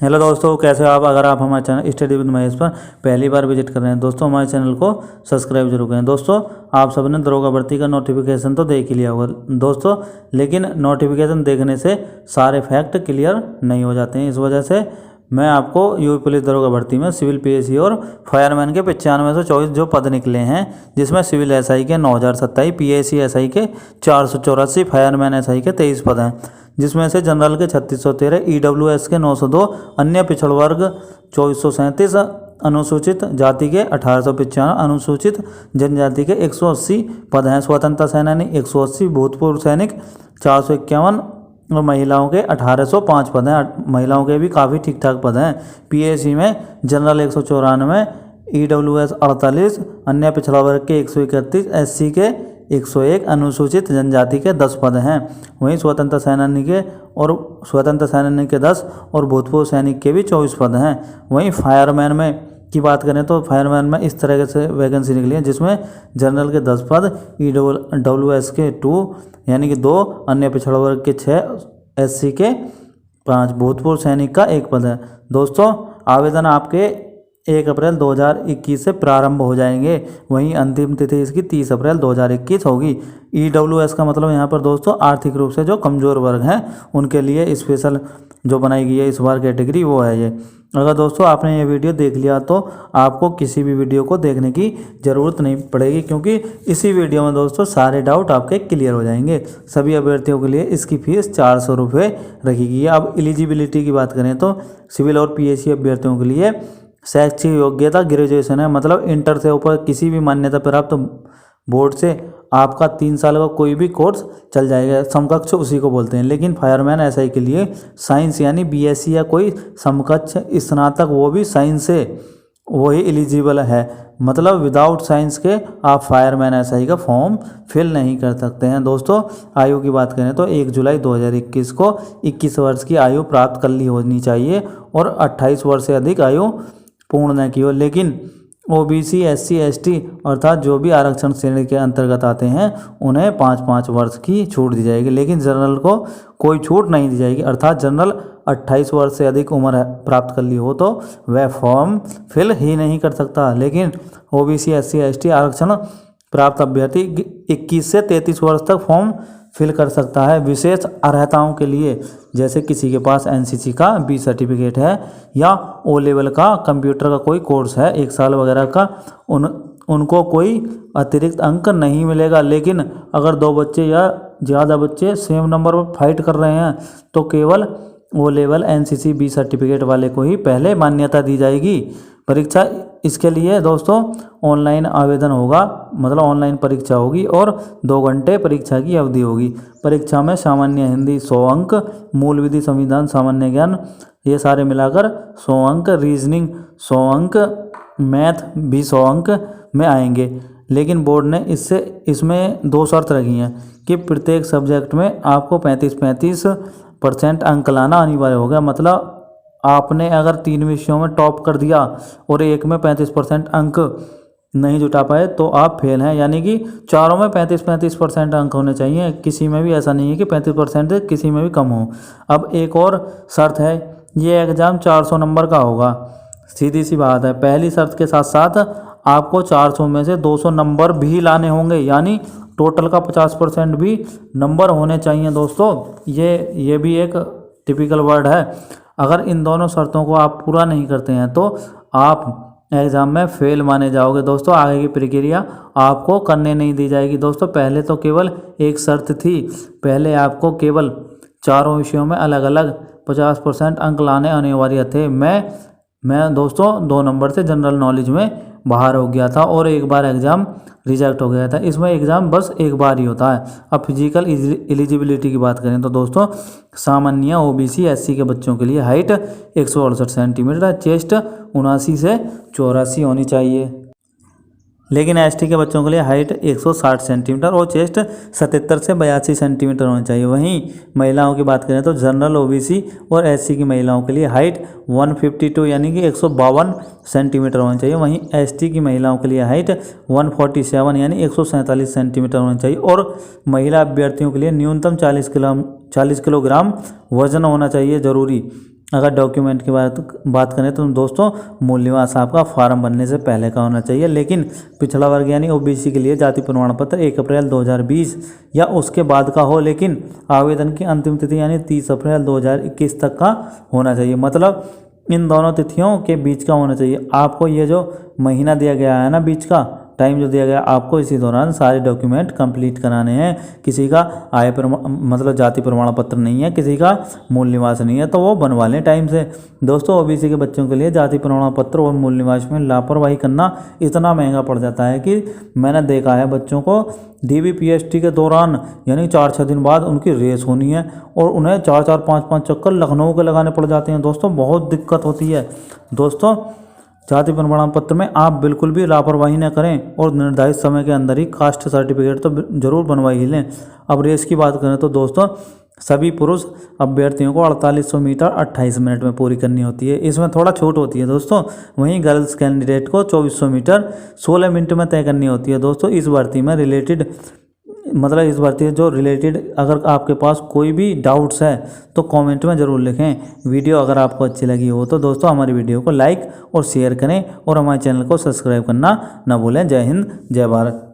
Hello दोस्तों, कैसे हो आप। अगर आप हमारे चैनल स्टडी विद महेश पर पहली बार विजिट कर रहे हैं दोस्तों, हमारे चैनल को सब्सक्राइब जरूर करें। दोस्तों, आप सबने दरोगा भर्ती का नोटिफिकेशन तो देख ही लिया होगा दोस्तों, लेकिन नोटिफिकेशन देखने से सारे फैक्ट क्लियर नहीं हो जाते हैं। इस वजह से मैं आपको यूपी पुलिस दरोगा भर्ती में सिविल पीएसी और फायरमैन के 9524 जो पद निकले हैं, जिसमें सिविल एसआई के 9027, पीएसी एसआई के 484, फायरमैन एसआई के 23 पद हैं, जिसमें से जनरल के 3613, ईडब्ल्यूएस के 902, अन्य पिछड़ वर्ग 2437, अनुसूचित जाति के 1895, अनुसूचित जनजाति के 180 पद हैं। स्वतंत्रता सेनानी 180, भूतपूर्व सैनिक 451 और महिलाओं के 1805 पद हैं। महिलाओं के भी काफ़ी ठीक ठाक पद हैं। पीएसी में जनरल 194, ईडब्ल्यूएस 48, अन्य पिछड़ा वर्ग के 131, एससी के 101, अनुसूचित जनजाति के 10 पद हैं। वहीं स्वतंत्रता सेनानी के 10 और भूतपूर्व सैनिक के भी 24 पद हैं। वहीं फायरमैन में की बात करें तो फायरमैन में इस तरह से वैकेंसी निकली है, जिसमें जनरल के 10 पद, ईडब्ल्यूएस के 2 यानी कि 2, अन्य पिछड़ा वर्ग के 6, एससी के 5, भूतपूर्व सैनिक का 1 पद है। दोस्तों, आवेदन आपके 1 अप्रैल 2021 से प्रारंभ हो जाएंगे। वहीं अंतिम तिथि इसकी 30 अप्रैल 2021 होगी। ईडब्ल्यूएस का मतलब यहाँ पर दोस्तों आर्थिक रूप से जो कमज़ोर वर्ग हैं उनके लिए स्पेशल जो बनाई गई है इस बार कैटेगरी, वो है ये। अगर दोस्तों आपने ये वीडियो देख लिया तो आपको किसी भी वीडियो को देखने की ज़रूरत नहीं पड़ेगी, क्योंकि इसी वीडियो में दोस्तों सारे डाउट आपके क्लियर हो जाएंगे। सभी अभ्यर्थियों के लिए इसकी फीस 400 रुपये रखी गई है। अब एलिजिबिलिटी की बात करें तो सिविल और पीएसी अभ्यर्थियों के लिए शैक्षिक योग्यता ग्रेजुएशन है, मतलब इंटर से ऊपर किसी भी मान्यता प्राप्त बोर्ड से आपका 3 साल का कोई भी कोर्स चल जाएगा, समकक्ष उसी को बोलते हैं। लेकिन फायरमैन एसआई के लिए साइंस यानी बीएससी या कोई समकक्ष स्नातक, वो भी साइंस से वही एलिजिबल है। मतलब विदाउट साइंस के आप फायरमैन एसआई का फॉर्म फिल नहीं कर सकते हैं। दोस्तों, आयु की बात करें तो 1 जुलाई 2021 को 21 वर्ष की आयु प्राप्त कर ली होनी चाहिए और 28 वर्ष से अधिक आयु पूर्ण न की हो। लेकिन ओबीसी, एससी, एसटी अर्थात जो भी आरक्षण श्रेणी के अंतर्गत आते हैं उन्हें 5-5 वर्ष की छूट दी जाएगी, लेकिन जनरल को कोई छूट नहीं दी जाएगी। अर्थात जनरल 28 वर्ष से अधिक उम्र प्राप्त कर ली हो तो वह फॉर्म फिल ही नहीं कर सकता। लेकिन ओबीसी, एससी, एसटी आरक्षण प्राप्त अभ्यर्थी 21 से 33 वर्ष तक फॉर्म फिल कर सकता है। विशेष अर्हताओं के लिए, जैसे किसी के पास एनसीसी का बी सर्टिफिकेट है या ओ लेवल का कंप्यूटर का कोई कोर्स है 1 साल वगैरह का, उनको कोई अतिरिक्त अंक नहीं मिलेगा। लेकिन अगर 2 बच्चे या ज़्यादा बच्चे सेम नंबर पर फाइट कर रहे हैं तो केवल O level NCC B certificate वाले को ही पहले मान्यता दी जाएगी। परीक्षा इसके लिए दोस्तों ऑनलाइन आवेदन होगा, मतलब ऑनलाइन परीक्षा होगी और 2 घंटे परीक्षा की अवधि होगी। परीक्षा में सामान्य हिंदी 100 अंक, मूल विधि, संविधान, सामान्य ज्ञान ये सारे मिलाकर 100 अंक, रीजनिंग 100 अंक, मैथ भी 100 अंक में आएंगे। लेकिन बोर्ड ने इसमें 2 शर्त रखी हैं कि प्रत्येक सब्जेक्ट में आपको 35% अंक लाना अनिवार्य होगा। मतलब आपने अगर 3 विषयों में टॉप कर दिया और एक में 35% अंक नहीं जुटा पाए तो आप फेल हैं, यानी कि चारों में 35% अंक होने चाहिए। किसी में भी ऐसा नहीं है कि 35% किसी में भी कम हो। अब एक और शर्त है, ये एग्ज़ाम 400 नंबर का होगा। सीधी सी बात है, पहली शर्त के साथ साथ आपको 400 में से 200 नंबर भी लाने होंगे, यानी टोटल का 50% भी नंबर होने चाहिए। दोस्तों, ये भी एक टिपिकल वर्ड है। अगर इन दोनों शर्तों को आप पूरा नहीं करते हैं तो आप एग्ज़ाम में फेल माने जाओगे। दोस्तों, आगे की प्रक्रिया आपको करने नहीं दी जाएगी। दोस्तों, पहले तो केवल एक शर्त थी, पहले आपको केवल चारों विषयों में अलग अलग 50% अंक लाने अनिवार्य थे। मैं दोस्तों 2 नंबर से जनरल नॉलेज में बाहर हो गया था और एक बार एग्ज़ाम रिजेक्ट हो गया था। इसमें एग्ज़ाम बस एक बार ही होता है। अब फिजिकल एलिजिबिलिटी की बात करें तो दोस्तों सामान्य ओबीसी, एससी के बच्चों के लिए हाइट 168 सेंटीमीटर, चेस्ट 79 से 84 होनी चाहिए। लेकिन एसटी के बच्चों के लिए हाइट 160 सेंटीमीटर और चेस्ट 77 से 82 सेंटीमीटर होनी चाहिए। वहीं महिलाओं की बात करें तो जनरल, ओबीसी और एससी की महिलाओं के लिए हाइट 152 यानी कि 152 सेंटीमीटर होनी चाहिए। वहीं एसटी की महिलाओं के लिए हाइट 147 यानी 147 सेंटीमीटर होनी चाहिए। और महिला अभ्यर्थियों के लिए न्यूनतम 40 किलोग्राम वजन होना चाहिए ज़रूरी। अगर डॉक्यूमेंट की बात करें तो दोस्तों मूल निवास आपका फॉर्म भरने से पहले का होना चाहिए, लेकिन पिछड़ा वर्ग यानी ओबीसी के लिए जाति प्रमाण पत्र 1 अप्रैल 2020 या उसके बाद का हो, लेकिन आवेदन की अंतिम तिथि यानी 30 अप्रैल 2021 तक का होना चाहिए। मतलब इन दोनों तिथियों के बीच का होना चाहिए। आपको ये जो महीना दिया गया है ना, बीच का टाइम जो दिया गया, आपको इसी दौरान सारे डॉक्यूमेंट कंप्लीट कराने हैं। किसी का मतलब जाति प्रमाण पत्र नहीं है, किसी का मूल निवास नहीं है, तो वो बनवा लें टाइम से। दोस्तों ओबीसी के बच्चों के लिए जाति प्रमाण पत्र और मूल निवास में लापरवाही करना इतना महंगा पड़ जाता है कि मैंने देखा है बच्चों को DBPST के दौरान यानी 4-6 दिन बाद उनकी रेस होनी है और उन्हें 4-4, 5-5 चक्कर लखनऊ के लगाने पड़ जाते हैं। दोस्तों बहुत दिक्कत होती है। दोस्तों जाति प्रमाण पत्र में आप बिल्कुल भी लापरवाही न करें और निर्धारित समय के अंदर ही कास्ट सर्टिफिकेट तो जरूर बनवा ही लें। अब रेस की बात करें तो दोस्तों सभी पुरुष अभ्यर्थियों को 4800 मीटर 28 मिनट में पूरी करनी होती है। इसमें थोड़ा छूट होती है दोस्तों। वहीं गर्ल्स कैंडिडेट को 2400 मीटर 16 मिनट में तय करनी होती है। दोस्तों इस भर्ती में इस भर्ती जो रिलेटेड अगर आपके पास कोई भी डाउट्स है तो कमेंट में ज़रूर लिखें। वीडियो अगर आपको अच्छी लगी हो तो दोस्तों हमारी वीडियो को लाइक और शेयर करें और हमारे चैनल को सब्सक्राइब करना ना भूलें। जय हिंद, जय भारत।